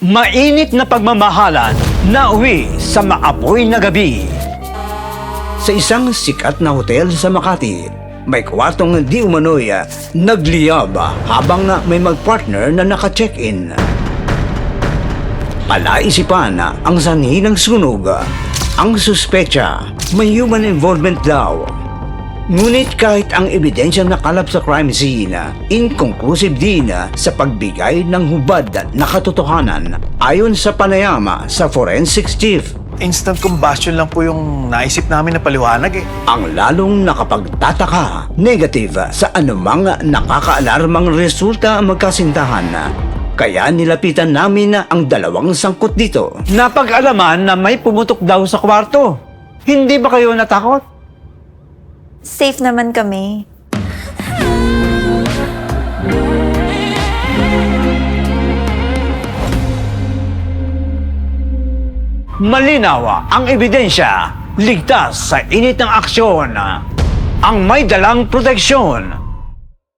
Mainit na pagmamahalan na uwi sa maapoy na gabi. Sa isang sikat na hotel sa Makati, may kwartong di umano'y nagliyab habang may mag-partner na naka-check-in. Palaisipan ang sanhi ng sunog. Ang suspecha, may human involvement daw. Ngunit kahit ang ebidensyang nakalap sa crime scene, inconclusive din sa pagbigay ng hubad na katotohanan ayon sa panayama sa forensics chief. Instant combustion lang po yung naisip namin na paliwanag eh. Ang lalong nakapagtataka, negative sa anumang nakakaalarmang resulta magkasintahan. Kaya nilapitan namin ang dalawang sangkot dito. Napag-alaman na may pumutok daw sa kwarto. Hindi ba kayo natakot? Safe naman kami. Malinaw ang ebidensya, ligtas sa init ng aksyon. Ang may dalang proteksyon,